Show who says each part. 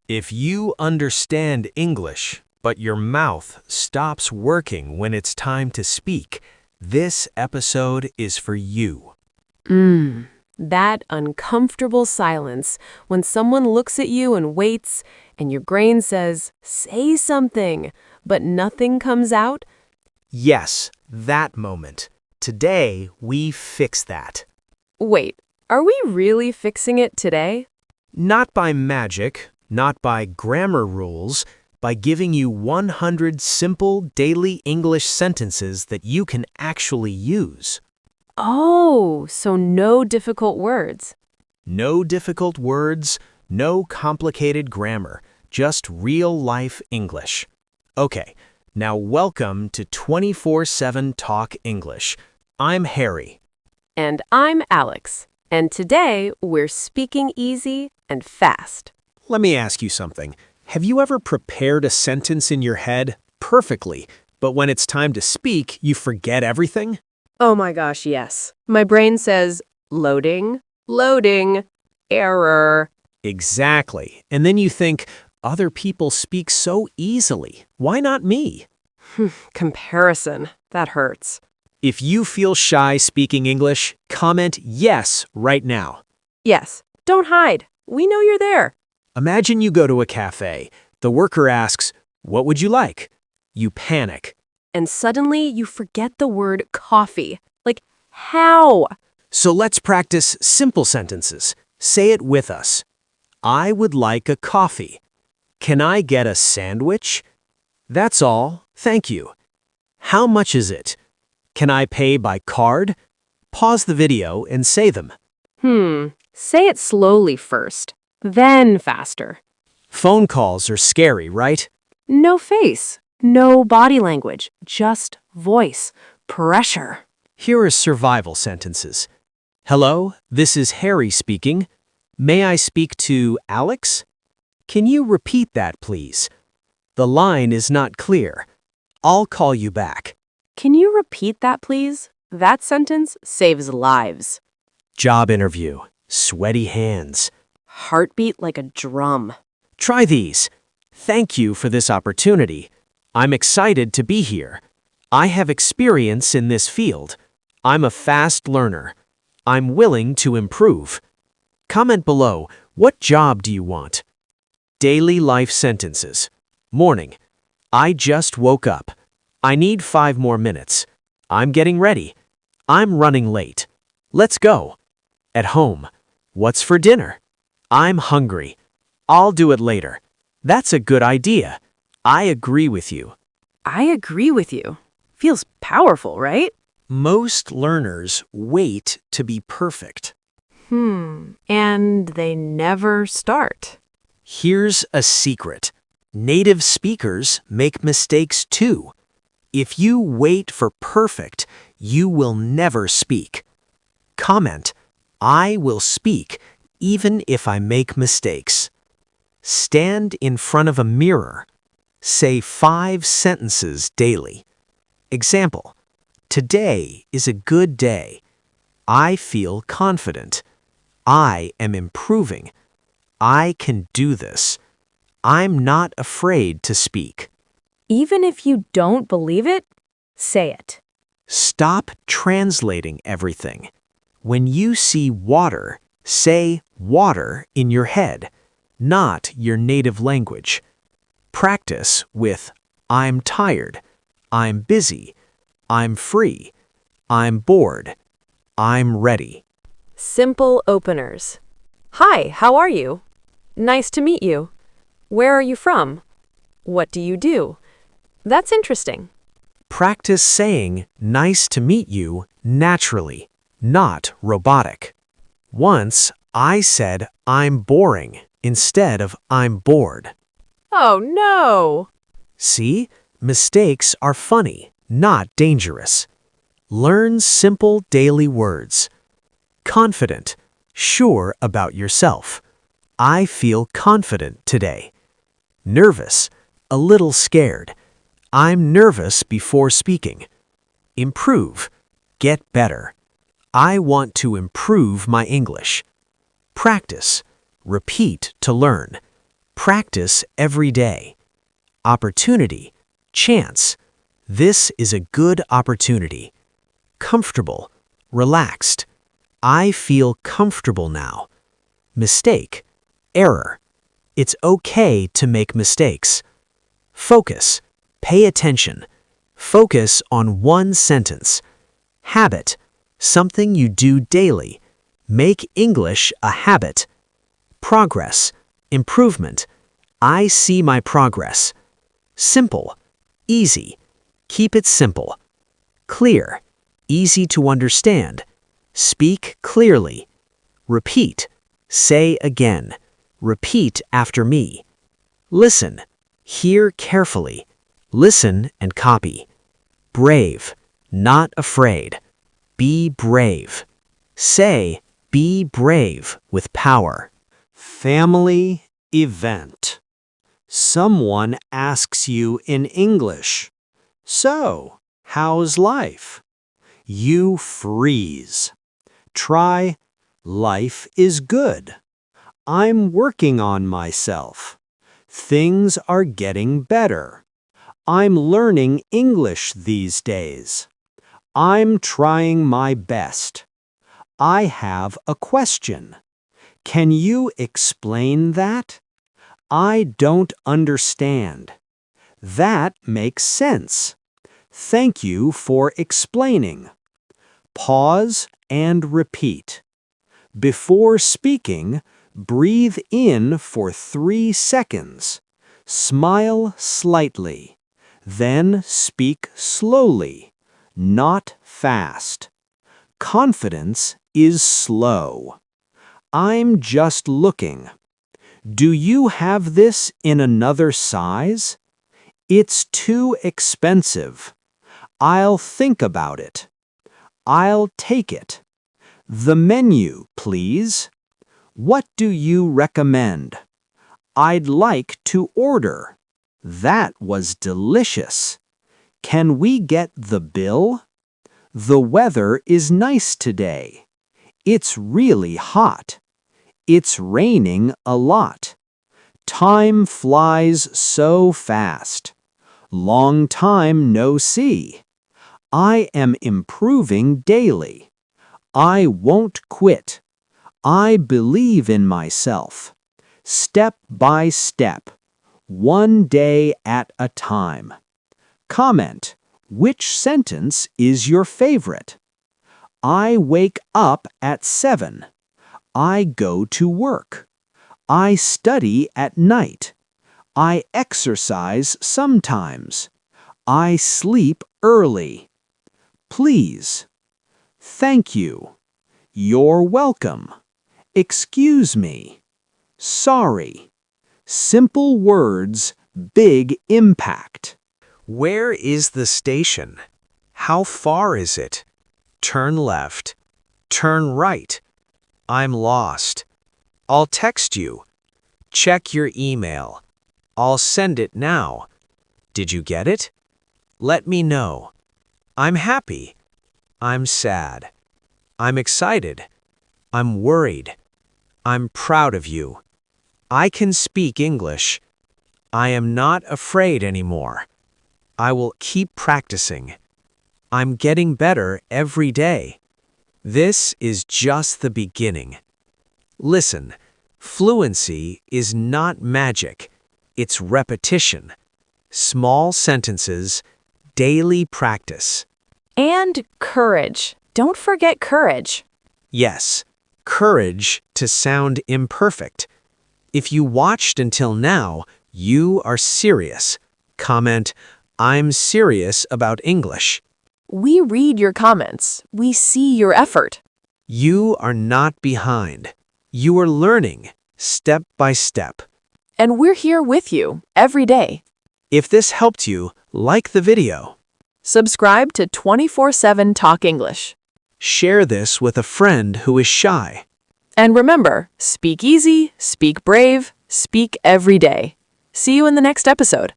Speaker 1: If you understand English, but your mouth stops working when it's time to speak, this episode is for you.
Speaker 2: That uncomfortable silence when someone looks at you and waits, and your brain says, say something, but nothing comes out.
Speaker 1: Yes, that moment. Today, we fix that.
Speaker 2: Wait, are we really fixing it today?
Speaker 1: Not by magic, not by grammar rules, by giving you 100 simple daily English sentences that you can actually use.
Speaker 2: Oh, so no difficult words.
Speaker 1: No difficult words, no complicated grammar, just real-life English. Okay, now welcome to 24/7 Talk English. I'm Harry.
Speaker 2: And I'm Alex. And today we're speaking easy and fast.
Speaker 1: Let me ask you something. Have you ever prepared a sentence in your head perfectly, but when it's time to speak, you forget everything?
Speaker 2: Oh my gosh, yes. My brain says, loading, error.
Speaker 1: Exactly. And then you think, other people speak so easily. Why not me?
Speaker 2: Comparison. That hurts.
Speaker 1: If you feel shy speaking English, comment yes right now.
Speaker 2: Yes, don't hide. We know you're there.
Speaker 1: Imagine you go to a cafe. The worker asks, "What would you like?" You panic.
Speaker 2: And suddenly you forget the word coffee. Like, how?
Speaker 1: So let's practice simple sentences. Say it with us. I would like a coffee. Can I get a sandwich? That's all, thank you. How much is it? Can I pay by card? Pause the video and say them.
Speaker 2: Say it slowly first, then faster.
Speaker 1: Phone calls are scary, right?
Speaker 2: No face, no body language, just voice, pressure.
Speaker 1: Here are survival sentences. Hello, this is Harry speaking. May I speak to Alex? Can you repeat that, please? The line is not clear. I'll call you back.
Speaker 2: Can you repeat that, please? That sentence saves lives.
Speaker 1: Job interview. Sweaty hands.
Speaker 2: Heartbeat like a drum.
Speaker 1: Try these. Thank you for this opportunity. I'm excited to be here. I have experience in this field. I'm a fast learner. I'm willing to improve. Comment below, what job do you want? Daily life sentences. Morning. I just woke up. I need 5 more minutes. I'm getting ready. I'm running late. Let's go. At home. What's for dinner? I'm hungry. I'll do it later. That's a good idea. I agree with you.
Speaker 2: I agree with you. Feels powerful, right?
Speaker 1: Most learners wait to be perfect.
Speaker 2: And they never start.
Speaker 1: Here's a secret. Native speakers make mistakes too. If you wait for perfect, you will never speak. Comment, I will speak even if I make mistakes. Stand in front of a mirror. Say 5 sentences daily. Example, today is a good day. I feel confident. I am improving. I can do this. I'm not afraid to speak.
Speaker 2: Even if you don't believe it, say it.
Speaker 1: Stop translating everything. When you see water, say water in your head, not your native language. Practice with I'm tired, I'm busy, I'm free, I'm bored, I'm ready.
Speaker 2: Simple openers. Hi, how are you? Nice to meet you. Where are you from? What do you do? That's interesting.
Speaker 1: Practice saying nice to meet you naturally, not robotic. Once I said I'm boring instead of I'm bored.
Speaker 2: Oh no!
Speaker 1: See, mistakes are funny, not dangerous. Learn simple daily words. Confident, sure about yourself. I feel confident today. Nervous, a little scared. I'm nervous before speaking. Improve, get better. I want to improve my English. Practice, repeat to learn. Practice every day. Opportunity, chance. This is a good opportunity. Comfortable, relaxed. I feel comfortable now. Mistake, error. It's okay to make mistakes. Focus, pay attention. Focus on one sentence. Habit, something you do daily. Make English a habit. Progress, improvement. I see my progress. Simple, easy. Keep it simple. Clear, easy to understand. Speak clearly. Repeat, say again. Repeat after me. Listen, hear carefully. Listen and copy. Brave, not afraid. Be brave. Say, be brave with power.
Speaker 3: Family event. Someone asks you in English, "So, how's life?" You freeze. Try, "Life is good. I'm working on myself. Things are getting better. I'm learning English these days. I'm trying my best. I have a question. Can you explain that? I don't understand. That makes sense. Thank you for explaining." Pause and repeat. Before speaking, breathe in for 3 seconds. Smile slightly. Then speak slowly, not fast. Confidence is slow. I'm just looking. Do you have this in another size? It's too expensive. I'll think about it. I'll take it. The menu, please. What do you recommend? I'd like to order. That was delicious. Can we get the bill? The weather is nice today. It's really hot. It's raining a lot. Time flies so fast. Long time no see. I am improving daily. I won't quit. I believe in myself. Step by step. One day at a time. Comment, which sentence is your favorite? I wake up at 7. I go to work. I study at night. I exercise sometimes. I sleep early. Please. Thank you. You're welcome. Excuse me. Sorry. Simple words, big impact.
Speaker 1: Where is the station? How far is it? Turn left. Turn right. I'm lost. I'll text you. Check your email. I'll send it now. Did you get it? Let me know. I'm happy. I'm sad. I'm excited. I'm worried. I'm proud of you. I can speak English. I am not afraid anymore. I will keep practicing. I'm getting better every day. This is just the beginning. Listen, fluency is not magic. It's repetition. Small sentences, daily practice.
Speaker 2: And courage. Don't forget courage.
Speaker 1: Yes, courage to sound imperfect. If you watched until now, you are serious. Comment, I'm serious about English.
Speaker 2: We read your comments. We see your effort.
Speaker 1: You are not behind. You are learning, step by step.
Speaker 2: And we're here with you every day.
Speaker 1: If this helped you, like the video.
Speaker 2: Subscribe to 24/7 Talk English.
Speaker 1: Share this with a friend who is shy.
Speaker 2: And remember, speak easy, speak brave, speak every day. See you in the next episode.